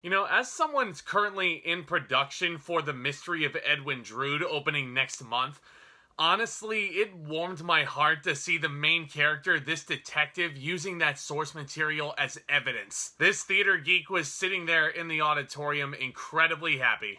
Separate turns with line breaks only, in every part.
You know, as someone's currently in production for The Mystery of Edwin Drood opening next month, honestly, it warmed my heart to see the main character, this detective, using that source material as evidence. This theater geek was sitting there in the auditorium incredibly happy.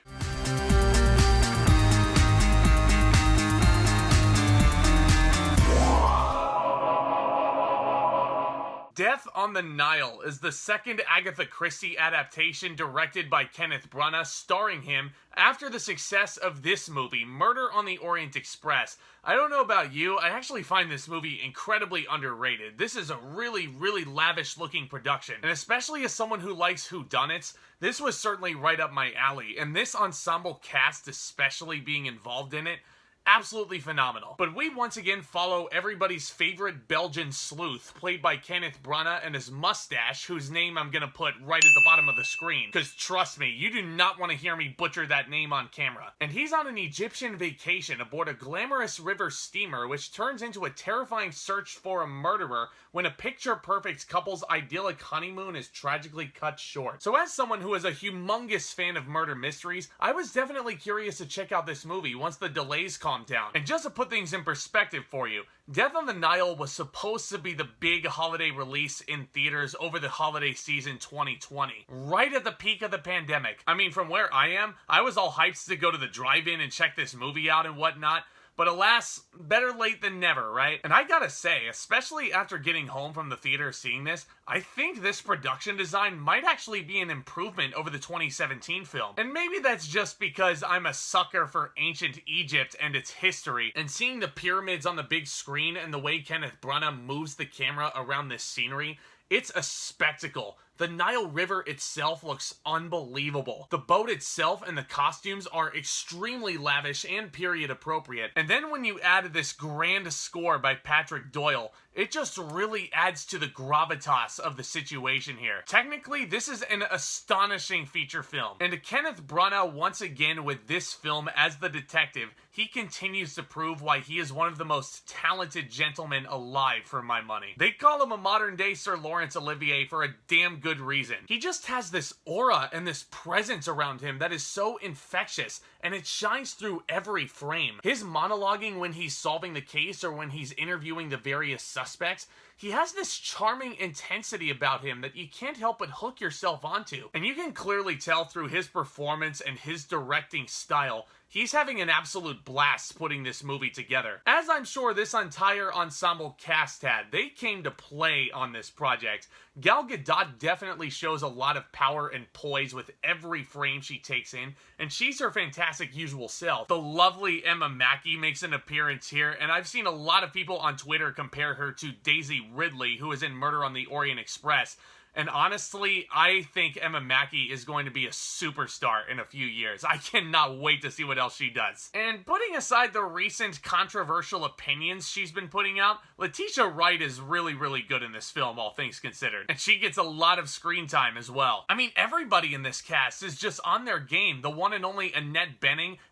Death on the Nile is the second Agatha Christie adaptation directed by Kenneth Branagh, starring him after the success of this movie, Murder on the Orient Express. I don't know about you, I actually find this movie incredibly underrated. This is a really lavish looking production, and especially as someone who likes whodunits, this was certainly right up my alley, and this ensemble cast especially being involved in it, absolutely phenomenal. But we once again follow everybody's favorite Belgian sleuth, played by Kenneth Branagh, and his mustache, whose name I'm gonna put right at the bottom of the screen. Because trust me, you do not want to hear me butcher that name on camera. And he's on an Egyptian vacation aboard a glamorous river steamer, which turns into a terrifying search for a murderer when a picture-perfect couple's idyllic honeymoon is tragically cut short. So as someone who is a humongous fan of murder mysteries, I was definitely curious to check out this movie once the delays calmed down. And just to put things in perspective for you, Death on the Nile was supposed to be the big holiday release in theaters over the holiday season 2020, right at the peak of the pandemic. I mean, from where I am, I was all hyped to go to the drive-in and check this movie out and whatnot, but alas, better late than never, right? And I gotta say, especially after getting home from the theater seeing this, I think this production design might actually be an improvement over the 2017 film. And maybe that's just because I'm a sucker for ancient Egypt and its history, and seeing the pyramids on the big screen and the way Kenneth Branagh moves the camera around this scenery, it's a spectacle. The Nile River itself looks unbelievable. The boat itself and the costumes are extremely lavish and period appropriate. And then when you add this grand score by Patrick Doyle, it just really adds to the gravitas of the situation here. Technically, this is an astonishing feature film. And to Kenneth Branagh once again with this film as the detective, he continues to prove why he is one of the most talented gentlemen alive for my money. They call him a modern day Sir Laurence Olivier for a damn good reason. He just has this aura and this presence around him that is so infectious, and it shines through every frame. His monologuing when he's solving the case or when he's interviewing the various suspects, he has this charming intensity about him that you can't help but hook yourself onto. And you can clearly tell through his performance and his directing style, he's having an absolute blast putting this movie together. As I'm sure this entire ensemble cast had, they came to play on this project. Gal Gadot definitely shows a lot of power and poise with every frame she takes in, and she's her fantastic usual self. The lovely Mackey makes an appearance here, and I've seen a lot of people on Twitter compare her to Daisy Ridley, who is in Murder on the Orient Express. And honestly, I think Mackey is going to be a superstar in a few years. I cannot wait to see what else she does. And putting aside the recent controversial opinions she's been putting out, Letitia Wright is really good in this film, all things considered. And she gets a lot of screen time as well. I mean, everybody in this cast is just on their game. The one and only Annette,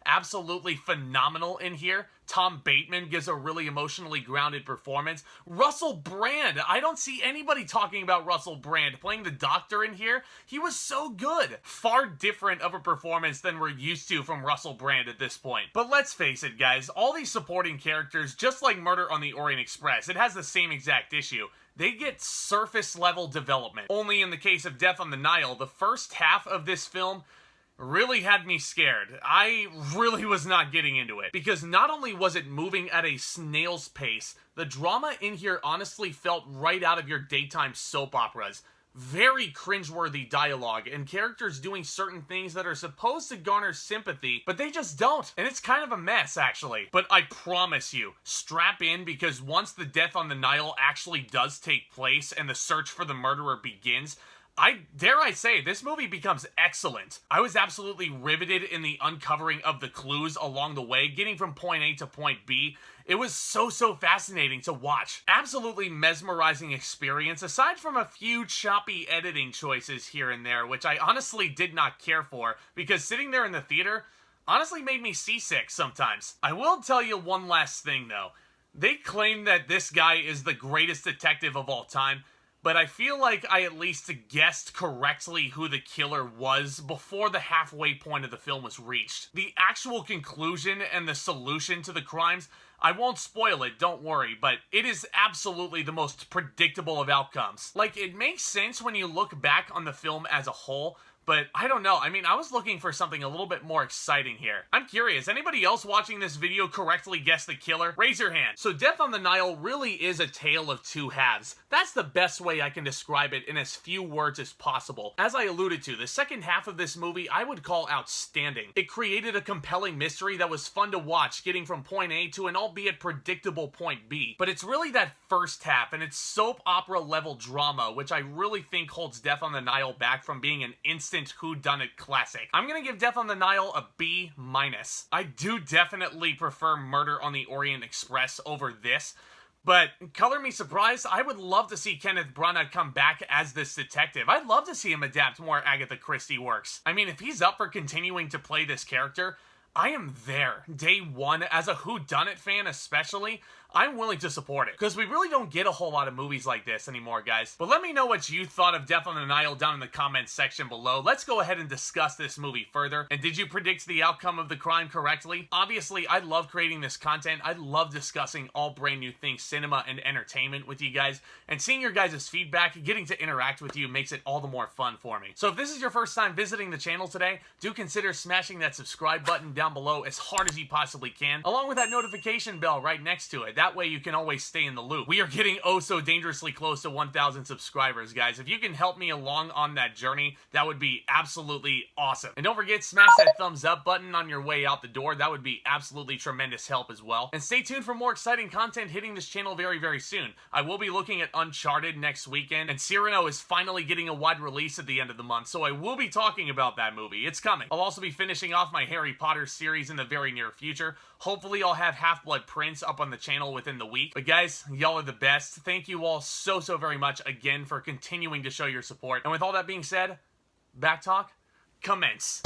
absolutely phenomenal in here. Tom Bateman gives a really emotionally grounded performance. Russell Brand, I don't see anybody talking about Russell Brand playing the doctor in here. He was so good. Far different of a performance than we're used to from Russell Brand at this point. But let's face it, guys, all these supporting characters, just like Murder on the Orient Express, it has the same exact issue. They get surface level development. Only in the case of Death on the Nile, the first half of this film really had me scared. I really was not getting into it, because not only was it moving at a snail's pace, the drama in here honestly felt right out of your daytime soap operas. Very cringe-worthy dialogue, and characters doing certain things that are supposed to garner sympathy, but they just don't, and it's kind of a mess, actually. But I promise you, strap in, because once the Death on the Nile actually does take place and the search for the murderer begins, dare I say, this movie becomes excellent. I was absolutely riveted in the uncovering of the clues along the way, getting from point A to point B. It was so fascinating to watch. Absolutely mesmerizing experience, aside from a few choppy editing choices here and there, which I honestly did not care for, because sitting there in the theater honestly made me seasick sometimes. I will tell you one last thing, though. They claim that this guy is the greatest detective of all time, but I feel like I at least guessed correctly who the killer was before the halfway point of the film was reached. The actual conclusion and the solution to the crimes, I won't spoil it, don't worry, but it is absolutely the most predictable of outcomes. Like, it makes sense when you look back on the film as a whole, but I don't know. I mean, I was looking for something a little bit more exciting here. I'm curious, anybody else watching this video correctly guess the killer? Raise your hand. So Death on the Nile really is a tale of two halves. That's the best way I can describe it in as few words as possible. As I alluded to, the second half of this movie I would call outstanding. It created a compelling mystery that was fun to watch, getting from point A to an albeit predictable point B. But it's really that first half and its soap opera level drama which I really think holds Death on the Nile back from being an instant whodunit classic. I'm gonna give Death on the Nile a B-. I do definitely prefer Murder on the Orient Express over this, but color me surprised, I would love to see Kenneth Branagh come back as this detective. I'd love to see him adapt more Agatha Christie works. I mean, if he's up for continuing to play this character, I am there. Day one, as a whodunit fan especially, I'm willing to support it, because we really don't get a whole lot of movies like this anymore, guys. But let me know what you thought of Death on the Nile down in the comments section below. Let's go ahead and discuss this movie further. And did you predict the outcome of the crime correctly? Obviously, I love creating this content. I love discussing all brand new things, cinema and entertainment with you guys. And seeing your guys' feedback, getting to interact with you makes it all the more fun for me. So if this is your first time visiting the channel today, do consider smashing that subscribe button down below as hard as you possibly can, along with that notification bell right next to it. That way you can always stay in the loop. We are getting oh so dangerously close to 1,000 subscribers, guys. If you can help me along on that journey, that would be absolutely awesome. And don't forget, smash that thumbs up button on your way out the door. That would be absolutely tremendous help as well. And stay tuned for more exciting content hitting this channel very, very soon. I will be looking at Uncharted next weekend, and Cyrano is finally getting a wide release at the end of the month, so I will be talking about that movie. It's coming. I'll also be finishing off my Harry Potter series in the very near future. Hopefully I'll have Half-Blood Prince up on the channel within the week. But guys, y'all are the best. Thank you all so very much again for continuing to show your support. And with all that being said, back talk, commence.